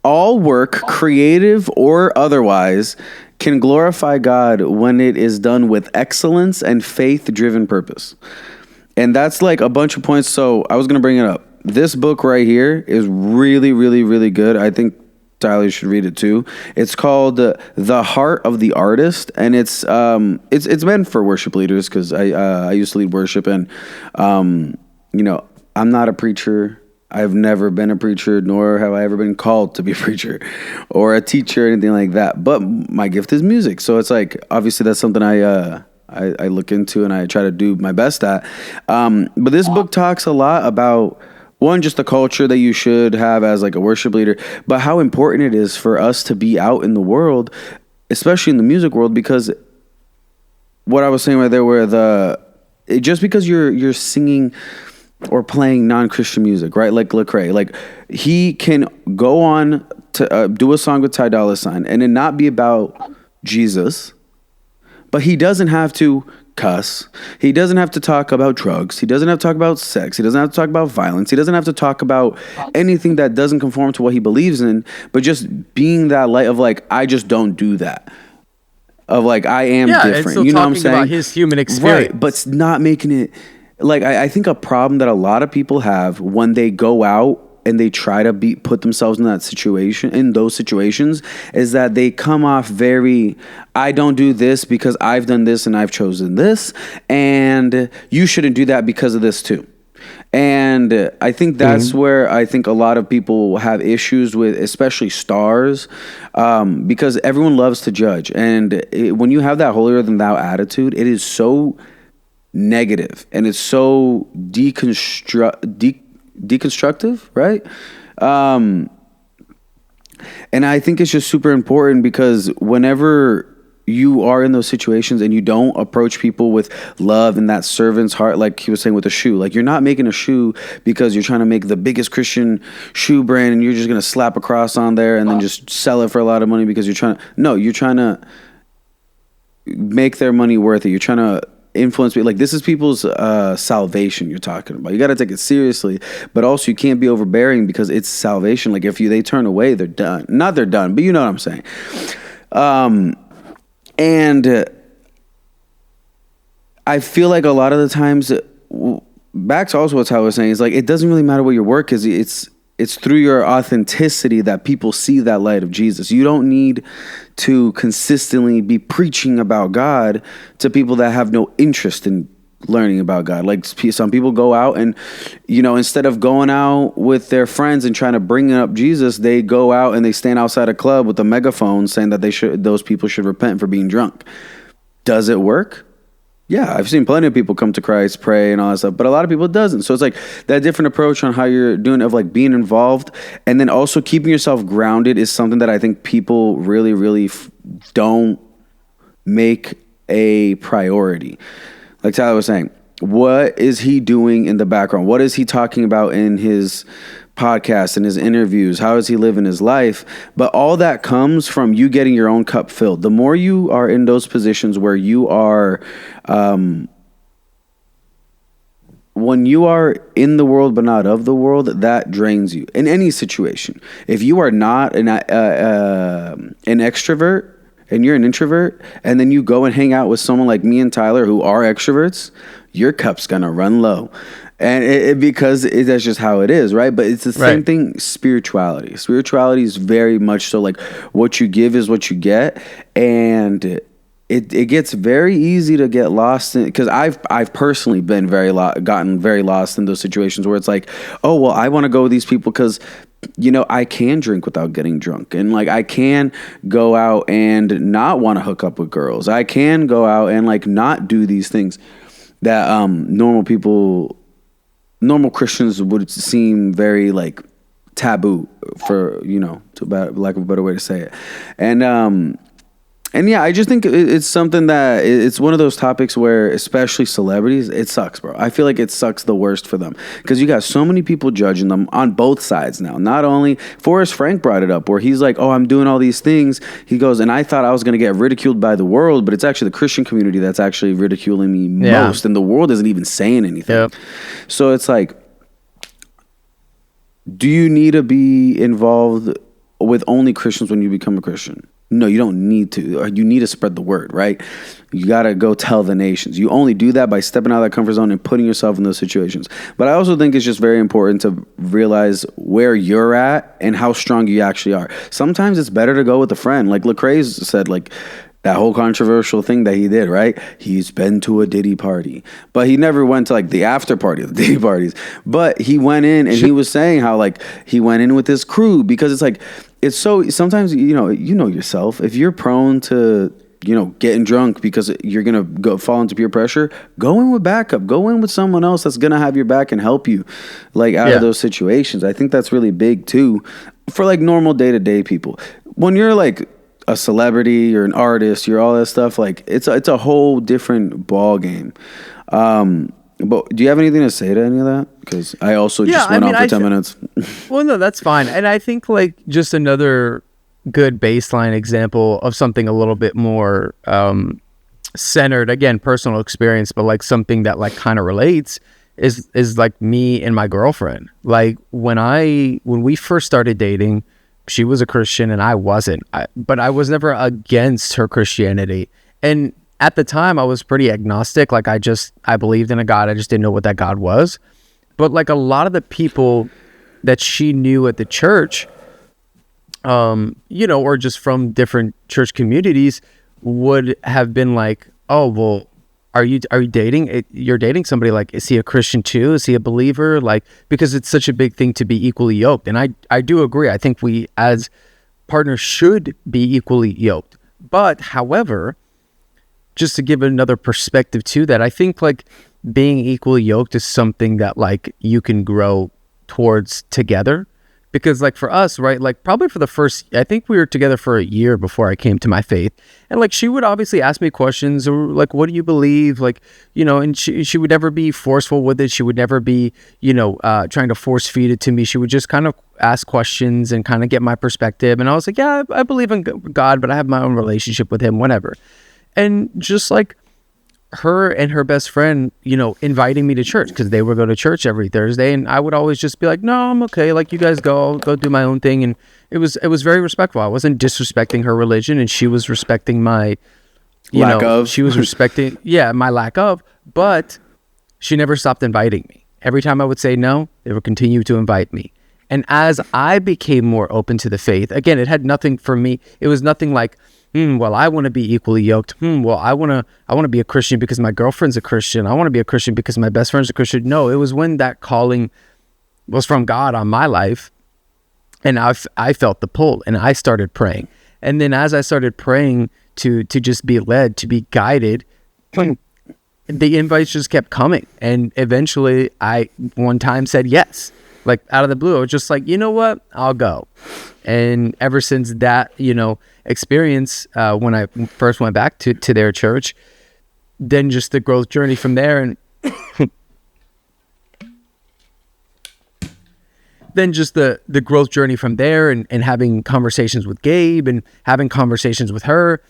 All work, creative or otherwise, can glorify God when it is done with excellence and faith-driven purpose. And that's like a bunch of points. So I was going to bring it up. This book right here is really, really, really good. I think Tyler should read it too. It's called The Heart of the Artist, and it's meant for worship leaders, because I used to lead worship, and you know, I'm not a preacher. I've never been a preacher, nor have I ever been called to be a preacher or a teacher or anything like that. But my gift is music. So it's like, obviously that's something I look into and I try to do my best at. But this book talks a lot about, one, just the culture that you should have as like a worship leader, but how important it is for us to be out in the world, especially in the music world, because what I was saying right there, where just because you're singing or playing non-Christian music, right? Like Lecrae, like he can go on to do a song with Ty Dolla $ign and it not be about Jesus, but he doesn't have to cuss. He doesn't have to talk about drugs. He doesn't have to talk about sex. He doesn't have to talk about violence. He doesn't have to talk about anything that doesn't conform to what he believes in, but just being that light of like, I just don't do that. Of like, I am different. You know what I'm saying? About his human experience. Right, but not making it... Like, I think a problem that a lot of people have when they go out and they try to put themselves in those situations, is that they come off very, I don't do this because I've done this and I've chosen this, and you shouldn't do that because of this too. And I think that's where I think a lot of people have issues with, especially stars, because everyone loves to judge. And when you have that holier than thou attitude, it is so negative and it's so deconstructive, right? And I think it's just super important, because whenever you are in those situations and you don't approach people with love and that servant's heart, like he was saying with a shoe, like you're not making a shoe because you're trying to make the biggest Christian shoe brand and you're just going to slap a cross on there and then just sell it for a lot of money because you're trying to make their money worth it. You're trying to influence people. Like, this is people's salvation you're talking about. You got to take it seriously, but also you can't be overbearing, because it's salvation. Like, if they turn away, they're done. Not they're done, but you know what I'm saying. And I feel like a lot of the times, back to also what Tyler was saying, is like, it doesn't really matter what your work is. It's through your authenticity that people see that light of Jesus. You don't need to consistently be preaching about God to people that have no interest in learning about God. Like, some people go out and, instead of going out with their friends and trying to bring up Jesus, they go out and they stand outside a club with a megaphone saying that those people should repent for being drunk. Does it work? Yeah, I've seen plenty of people come to Christ, pray, and all that stuff, but a lot of people it doesn't. So it's like that different approach on how you're doing, of like being involved, and then also keeping yourself grounded is something that I think people really, really don't make a priority. Like Tyler was saying, what is he doing in the background? What is he talking about in his podcast and his interviews? How is he living his life? But all that comes from you getting your own cup filled. The more you are in those positions where you are, when you are in the world but not of the world, that drains you in any situation. If you are not an extrovert and you're an introvert, and then you go and hang out with someone like me and Tyler who are extroverts, your cup's gonna run low. And that's just how it is, right? But it's the same thing. Spirituality is very much so like what you give is what you get, and it gets very easy to get lost in, because I've personally been gotten very lost in those situations where it's like, oh well, I want to go with these people because I can drink without getting drunk, and like I can go out and not want to hook up with girls. I can go out and like not do these things that normal Christians would seem very like taboo, for lack of a better way to say it. And yeah, I just think it's something that it's one of those topics where, especially celebrities, it sucks, bro. I feel like it sucks the worst for them, because you got so many people judging them on both sides now. Not only Forrest Frank brought it up, where he's like, oh, I'm doing all these things. He goes, and I thought I was going to get ridiculed by the world, but it's actually the Christian community that's actually ridiculing me most, and the world isn't even saying anything. Yep. So it's like, do you need to be involved with only Christians when you become a Christian? No, you don't need to. You need to spread the word, right? You got to go tell the nations. You only do that by stepping out of that comfort zone and putting yourself in those situations. But I also think it's just very important to realize where you're at and how strong you actually are. Sometimes it's better to go with a friend. Like Lecrae said, like, that whole controversial thing that he did, right? He's been to a Diddy party, but he never went to like the after party of the Diddy parties. But he went in and he was saying how like he went in with his crew, because it's like, it's so, sometimes, you know yourself, if you're prone to, getting drunk because you're going to go fall into peer pressure, go in with backup, go in with someone else that's going to have your back and help you like out of those situations. I think that's really big too for like normal day-to-day people. When you're like a celebrity or an artist, you're all that stuff, like it's a whole different ball game. But do you have anything to say to any of that? Because I also just went on for 10 minutes. Well, no, that's fine. And I think like just another good baseline example of something a little bit more centered, again, personal experience, but like something that like kind of relates is like me and my girlfriend. Like when we first started dating, she was a Christian and I wasn't, but I was never against her Christianity. And at the time I was pretty agnostic. Like I believed in a God. I just didn't know what that God was. But like a lot of the people that she knew at the church, or just from different church communities would have been like, oh, well, are you dating? You're dating somebody, like, is he a Christian too? Is he a believer? Like, because it's such a big thing to be equally yoked. And I do agree. I think we as partners should be equally yoked. But however, just to give another perspective to that, I think like being equally yoked is something that like you can grow towards together. Because like for us, right, like probably for the first, I think we were together for a year before I came to my faith. And like she would obviously ask me questions or like, what do you believe? Like, and she would never be forceful with it. She would never be, trying to force feed it to me. She would just kind of ask questions and kind of get my perspective. And I was like, yeah, I believe in God, but I have my own relationship with him, whatever. And just like her and her best friend, inviting me to church because they would go to church every Thursday. And I would always just be like, no, I'm okay. Like, you guys I'll go do my own thing. And it was very respectful. I wasn't disrespecting her religion, and she was respecting my lack of. She was respecting, my lack of, but she never stopped inviting me. Every time I would say no, they would continue to invite me. And as I became more open to the faith, again, it had nothing for me. It was nothing like, well, I want to be equally yoked. Well, I want to be a Christian because my girlfriend's a Christian. I want to be a Christian because my best friend's a Christian. No, it was when that calling was from God on my life, and I felt the pull, and I started praying. And then as I started praying to just be led, to be guided, the invites just kept coming. And eventually I one time said yes. Like out of the blue, I was just like, you know what? I'll go. And ever since that, experience, when I first went back to their church, then just the growth journey from there, and then just the growth journey from there, and having conversations with Gabe and having conversations with her,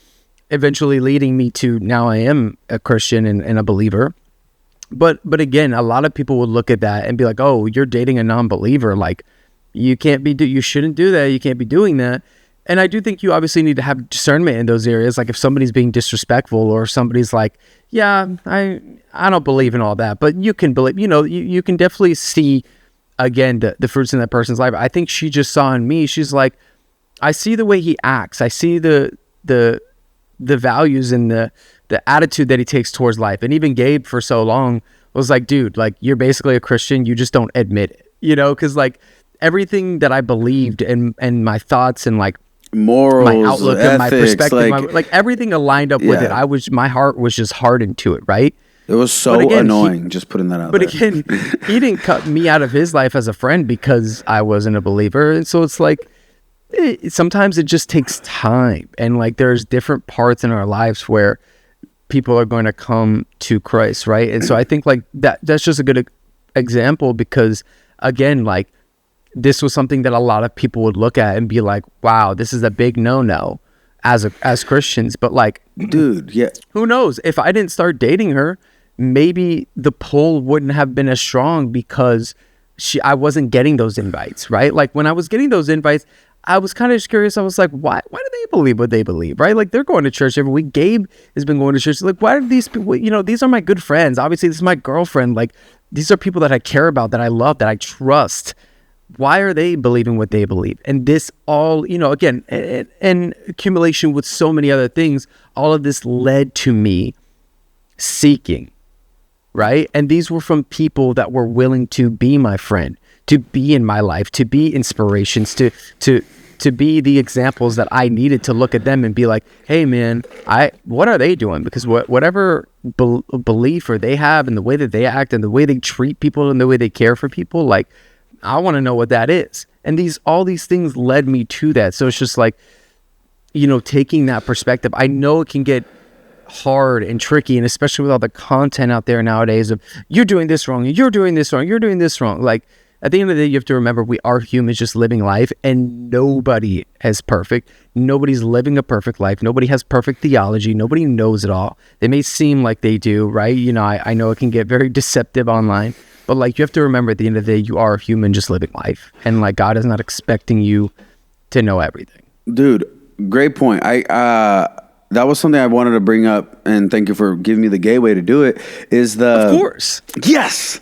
eventually leading me to now I am a Christian and a believer. But again, a lot of people would look at that and be like, oh, you're dating a non-believer. Like, you shouldn't do that. You can't be doing that. And I do think you obviously need to have discernment in those areas. Like if somebody's being disrespectful or somebody's like, yeah, I don't believe in all that, but you can believe, you can definitely see again the fruits in that person's life. I think she just saw in me, she's like, I see the way he acts. I see the values and the attitude that he takes towards life. And even Gabe for so long was like, dude, like you're basically a Christian. You just don't admit it, cause like everything that I believed and my thoughts and like morals, my outlook ethics, and my perspective, like everything aligned up with it. My heart was just hardened to it. Right. It was so annoying just putting that out there. But again, he didn't cut me out of his life as a friend because I wasn't a believer. And so it's like, sometimes it just takes time. And like, there's different parts in our lives where people are going to come to Christ. Right. And so I think like that's just a good example because again, like this was something that a lot of people would look at and be like, wow, this is a big no as Christians. But like, dude, yeah, who knows? If I didn't start dating her, maybe the pull wouldn't have been as strong because I wasn't getting those invites, right? Like when I was getting those invites, I was kind of just curious. I was like, why do they believe what they believe, right? Like they're going to church every week. Gabe has been going to church. Like, why do these people, these are my good friends. Obviously, this is my girlfriend. Like these are people that I care about, that I love, that I trust. Why are they believing what they believe? And this all, again, and accumulation with so many other things, all of this led to me seeking, right? And these were from people that were willing to be my friend, to be in my life, to be inspirations, to be the examples that I needed to look at them and be like, hey man, what are they doing? Because whatever belief or they have and the way that they act and the way they treat people and the way they care for people, like I want to know what that is. And all these things led me to that. So it's just like, taking that perspective. I know it can get hard and tricky, and especially with all the content out there nowadays of you're doing this wrong, you're doing this wrong, you're doing this wrong. Like at the end of the day, you have to remember we are humans just living life, and nobody is perfect. Nobody's living a perfect life. Nobody has perfect theology. Nobody knows it all. They may seem like they do, right? I know it can get very deceptive online, but like you have to remember at the end of the day, you are a human just living life, and like God is not expecting you to know everything. Dude, great point. That was something I wanted to bring up, and thank you for giving me the gateway to do it. Of course, yes.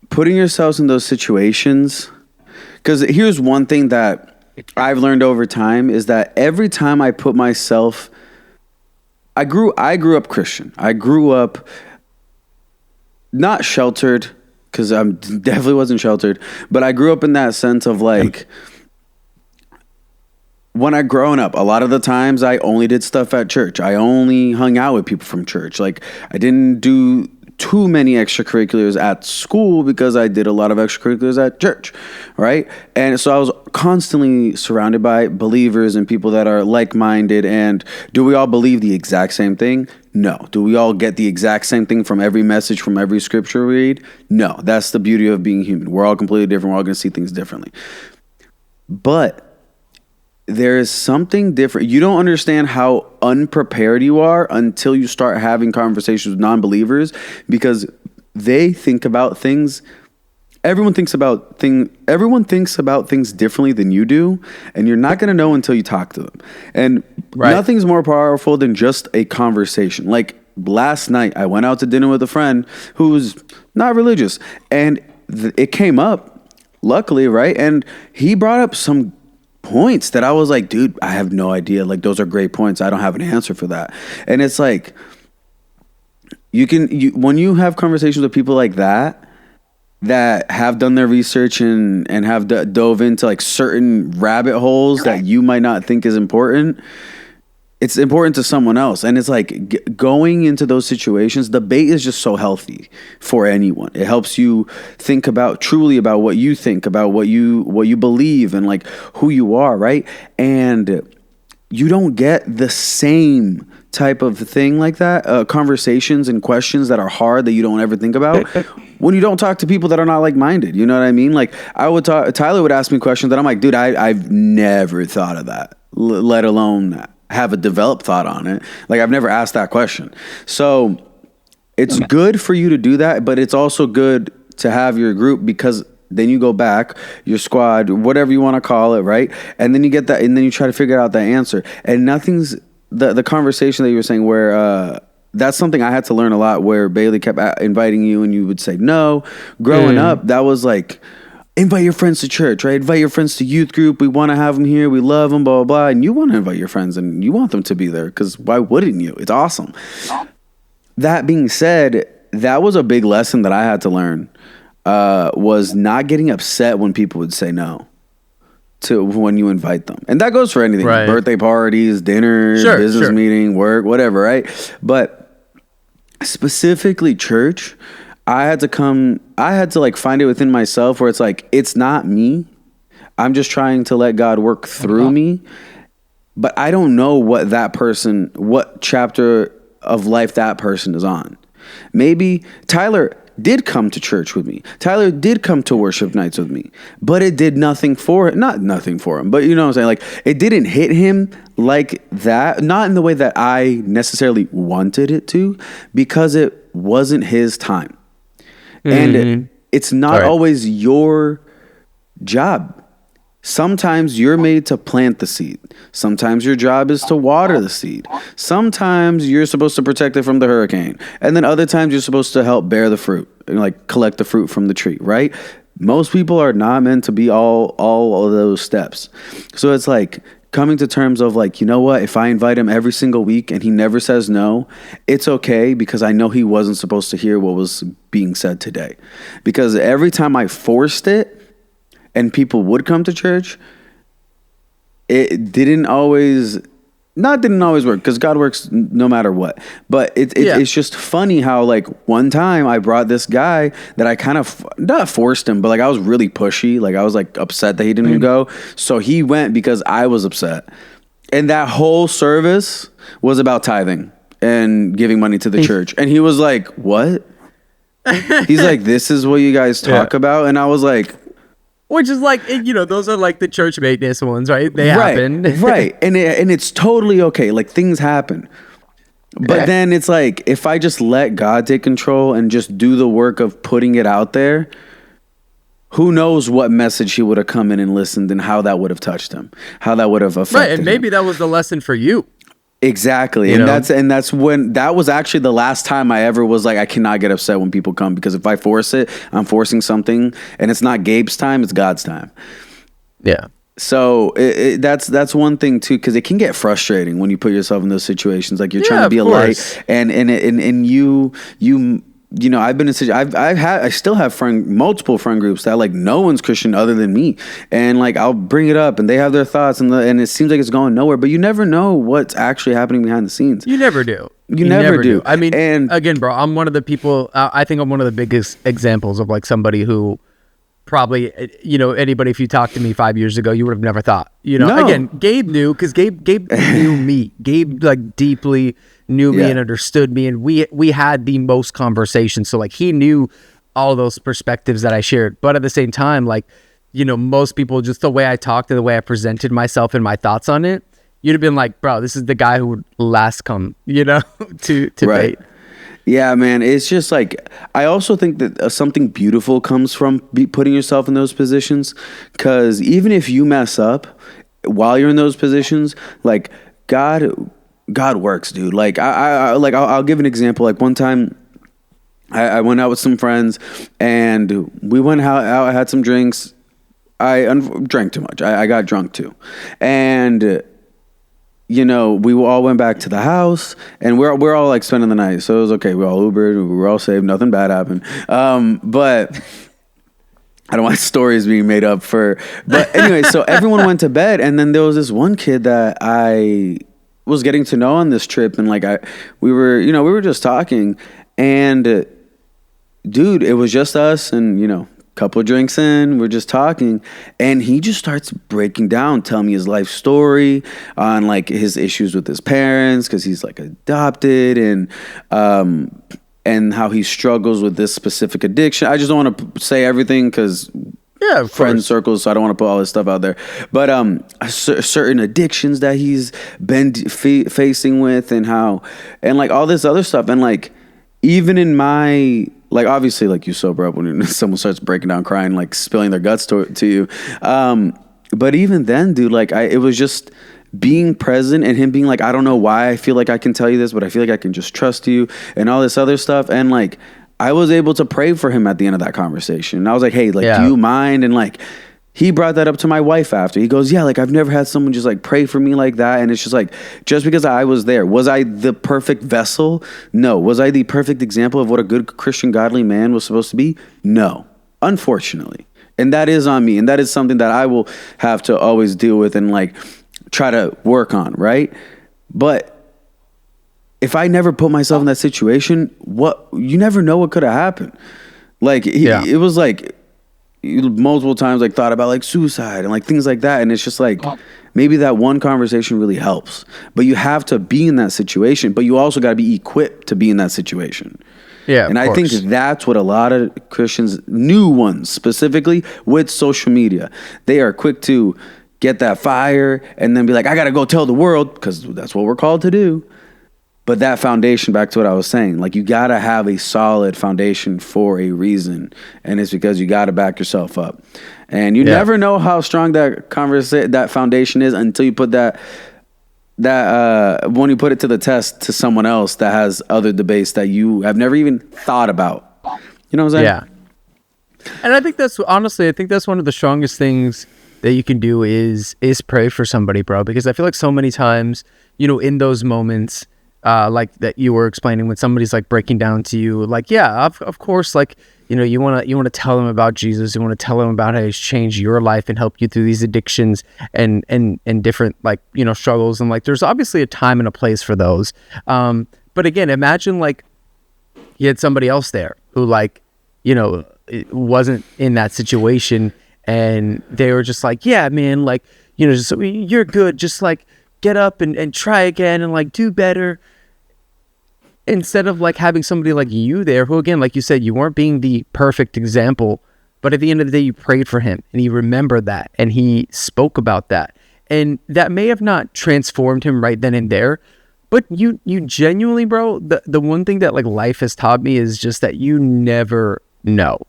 Putting yourselves in those situations, because here's one thing that I've learned over time is that every time I put myself, I grew up Christian. I grew up not sheltered, because I definitely wasn't sheltered, but I grew up in that sense of like, when I grown up, a lot of the times I only did stuff at church. I only hung out with people from church. Like I didn't do too many extracurriculars at school because I did a lot of extracurriculars at church, right? And so I was constantly surrounded by believers and people that are like-minded. And do we all believe the exact same thing? No. Do we all get the exact same thing from every message, from every scripture we read? No. That's the beauty of being human. We're all completely different. We're all going to see things differently. But there is something different. You don't understand how unprepared you are until you start having conversations with non-believers, because they think about things. Everyone thinks about things differently than you do, and you're not going to know until you talk to them. And nothing's more powerful than just a conversation. Like last night, I went out to dinner with a friend who's not religious, and it came up, luckily, right? And he brought up some points that I was like, dude, I have no idea. Like, those are great points. I don't have an answer for that. And it's like, when you have conversations with people like that have done their research and have dove into like certain rabbit holes that you might not think is important, it's important to someone else. And it's like going into those situations, debate is just so healthy for anyone. It helps you think truly about what you think, about what you believe, and like who you are, right? And you don't get the same type of thing like that, conversations and questions that are hard that you don't ever think about when you don't talk to people that are not like-minded. You know what I mean? Like Tyler would ask me questions that I'm like, dude, I've never thought of that, let alone have a developed thought on it. Like I've never asked that question. So it's good for you to do that, but it's also good to have your group, because then you go back, your squad, whatever you want to call it, right? And then you get that, and then you try to figure out that answer. And nothing's the conversation that you were saying where that's something I had to learn a lot, where Bailey kept inviting you and you would say no. Growing up, that was like, invite your friends to church, right? Invite your friends to youth group. We want to have them here. We love them, blah, blah, blah. And you want to invite your friends and you want them to be there because why wouldn't you? It's awesome. That being said, that was a big lesson that I had to learn, was not getting upset when people would say no to when you invite them. And that goes for anything, right. Birthday parties, dinner, business meeting, work, whatever, right? But specifically church, I had to like find it within myself where it's like, it's not me. I'm just trying to let God work through me. But I don't know what chapter of life that person is on. Maybe Tyler did come to church with me. Tyler did come to worship nights with me, but it did nothing for him. Not nothing for him, but you know what I'm saying? Like, it didn't hit him like that. Not in the way that I necessarily wanted it to, because it wasn't his time. And it's not always your job. Sometimes you're made to plant the seed. Sometimes your job is to water the seed. Sometimes you're supposed to protect it from the hurricane. And then other times you're supposed to help bear the fruit, like collect the fruit from the tree, right? Most people are not meant to be all of those steps. So it's like coming to terms of like, you know what? If I invite him every single week and he never says no, it's okay, because I know he wasn't supposed to hear what was being said today. Because every time I forced it, and people would come to church, it didn't always work, because God works no matter what. But it's just funny how, like, one time I brought this guy that I kind of, not forced him, but like I was really pushy. Like I was like upset that he didn't go. So he went because I was upset. And that whole service was about tithing and giving money to the church. And he was like, what? He's like, this is what you guys talk about? And I was like, which is like, you know, those are like the church maintenance ones, right? They happen. Right. And it's totally okay. Like, things happen. But then it's like, if I just let God take control and just do the work of putting it out there, who knows what message he would have come in and listened, and how that would have touched him, how that would have affected him. And maybe that was the lesson for you. Exactly. And that's when, that was actually the last time I ever was like, I cannot get upset when people come, because if I force it, I'm forcing something, and it's not Gabe's time, it's God's time. Yeah. So that's one thing too, because it can get frustrating when you put yourself in those situations. Like, you're trying to be a light, and you know, I've been in I still have multiple friend groups that, like, no one's Christian other than me, and like I'll bring it up and they have their thoughts, and it seems like it's going nowhere, but you never know what's actually happening behind the scenes. You never do. You never do. I mean, and again, bro, I'm one of the people. I think I'm one of the biggest examples of like somebody who probably, you know, anybody, if you talked to me 5 years ago, you would have never thought. You know, again, Gabe knew, because Gabe knew me. Gabe like deeply knew me and understood me, and we had the most conversations, so like he knew all those perspectives that I shared. But at the same time, like, you know, most people, just the way I talked and the way I presented myself and my thoughts on it, you'd have been like, bro, this is the guy who would last come, you know, to bait. Yeah, man. It's just like, I also think that something beautiful comes from putting yourself in those positions, because even if you mess up while you're in those positions, like God works, dude. Like I'll give an example. Like, one time I went out with some friends, and we went out. I had some drinks. I drank too much. I got drunk too, and you know, we all went back to the house, and we're all like spending the night. So it was okay. We all Ubered. We were all safe. Nothing bad happened. But I don't want stories being made up for. But anyway, so everyone went to bed, and then there was this one kid that I was getting to know on this trip, and like we were just talking, and dude, it was just us, and you know, a couple of drinks in, we're just talking, and he just starts breaking down, telling me his life story on like his issues with his parents, because he's like adopted, and how he struggles with this specific addiction. I just don't want to say everything, because friend circles, so I don't want to put all this stuff out there. But certain addictions that he's been facing with, and like all this other stuff, and like even in my like, obviously, like, you sober up when someone starts breaking down, crying, like spilling their guts to you. But even then, dude, like, it was just being present and him being like, I don't know why I feel like I can tell you this, but I feel like I can just trust you and all this other stuff. And like, I was able to pray for him at the end of that conversation. And I was like, hey, like, do you mind? And like, he brought that up to my wife after. He goes, yeah, like, I've never had someone just like pray for me like that. And it's just like, just because I was there, was I the perfect vessel? No. Was I the perfect example of what a good Christian, godly man was supposed to be? No, unfortunately. And that is on me. And that is something that I will have to always deal with and like try to work on, right? But if I never put myself in that situation, you never know what could have happened. Like, it was like, multiple times like thought about like suicide and like things like that, and it's just like maybe that one conversation really helps, but you have to be in that situation, but you also got to be equipped to be in that situation. And I think that's what a lot of Christians, new ones specifically with social media, they are quick to get that fire and then be like, I gotta go tell the world, because that's what we're called to do. But that foundation, back to what I was saying, like, you got to have a solid foundation for a reason. And it's because you got to back yourself up. And you never know how strong that foundation is until you put that when you put it to the test to someone else that has other debates that you have never even thought about. You know what I'm saying? Yeah. And I think that's one of the strongest things that you can do is pray for somebody, bro. Because I feel like so many times, you know, in those moments, like that you were explaining, when somebody's like breaking down to you, like, yeah, of course, like, you know, you want to tell them about Jesus. You want to tell them about how he's changed your life and helped you through these addictions and different, like, you know, struggles. And like, there's obviously a time and a place for those. But again, imagine like you had somebody else there who, like, you know, it wasn't in that situation, and they were just like, yeah, man, like, you know, just, you're good. Just like get up and try again and like do better. Instead of like having somebody like you there who, again, like you said, you weren't being the perfect example, but at the end of the day, you prayed for him and he remembered that and he spoke about that. And that may have not transformed him right then and there, but you genuinely, bro, the one thing that like life has taught me is just that you never know.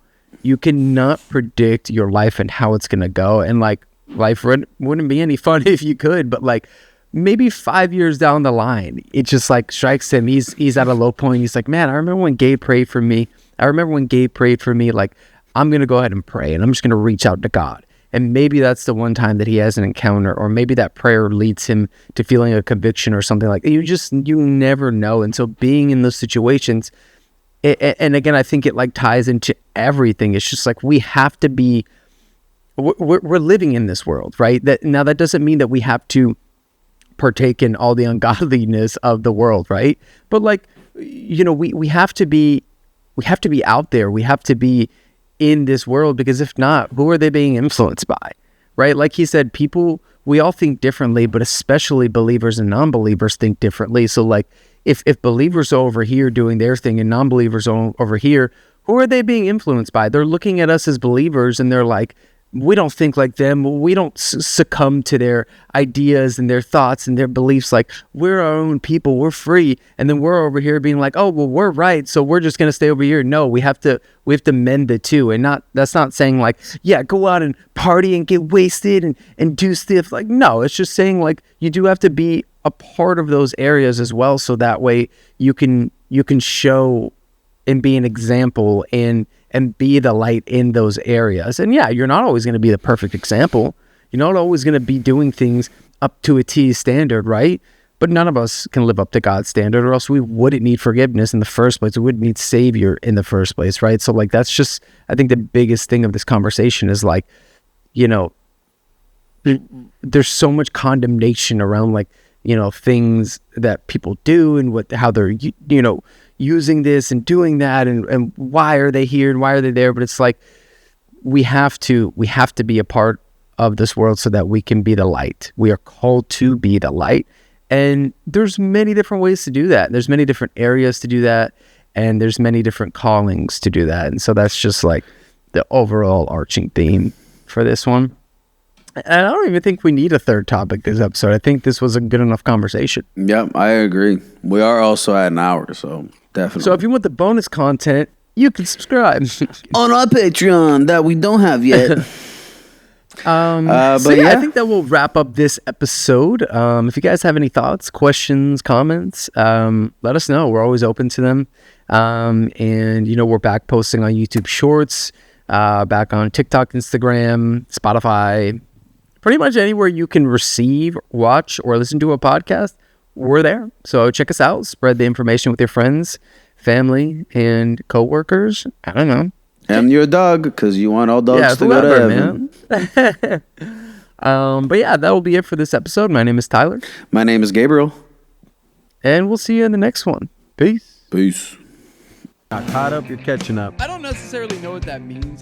You cannot predict your life and how it's going to go. And like, life wouldn't be any fun if you could, but like, maybe 5 years down the line, it just like strikes him. He's at a low point. He's like, man, I remember when Gabe prayed for me. Like, I'm going to go ahead and pray, and I'm just going to reach out to God. And maybe that's the one time that he has an encounter, or maybe that prayer leads him to feeling a conviction or something like that. You never know. And so being in those situations, and again, I think it like ties into everything. It's just like, we have to be, we're living in this world, right? That doesn't mean that we have to partake in all the ungodliness of the world, right? But like, you know, we have to be out there. We have to be in this world, because if not, who are they being influenced by, right? Like he said, we all think differently, but especially believers and non-believers think differently. So like, if believers are over here doing their thing and non-believers are over here, who are they being influenced by? They're looking at us as believers and they're like, we don't think like them. We don't succumb to their ideas and their thoughts and their beliefs. Like, we're our own people. We're free. And then we're over here being like, oh, well, we're right, so we're just going to stay over here. No, we have to mend the two. And that's not saying like, yeah, go out and party and get wasted and do stuff. Like, no, it's just saying like, you do have to be a part of those areas as well. So that way you can show and be an example and be the light in those areas. And yeah, you're not always going to be the perfect example. You're not always going to be doing things up to a T standard, right? But none of us can live up to God's standard, or else we wouldn't need forgiveness in the first place. We wouldn't need Savior in the first place, right? So like, that's just, I think the biggest thing of this conversation is like, you know, there's so much condemnation around like, you know, things that people do and how they're, you know, using this and doing that, and why are they here and why are they there? But it's like, we have to be a part of this world so that we can be the light. We are called to be the light, and there's many different ways to do that. There's many different areas to do that, and there's many different callings to do that. And so that's just like the overall arching theme for this one. And I don't even think we need a third topic this episode. I think this was a good enough conversation. Yep, I agree. We are also at an hour, so definitely. So if you want the bonus content, you can subscribe. On our Patreon that we don't have yet. So yeah, I think that will wrap up this episode. If you guys have any thoughts, questions, comments, let us know. We're always open to them. And we're back posting on YouTube Shorts, back on TikTok, Instagram, Spotify, pretty much anywhere you can receive, watch, or listen to a podcast. We're there. So check us out. Spread the information with your friends, family, and coworkers. I don't know. And your dog, because you want all dogs to go to heaven. Man. But yeah, that will be it for this episode. My name is Tyler. My name is Gabriel. And we'll see you in the next one. Peace. Peace. Not caught up, you're catching up. I don't necessarily know what that means.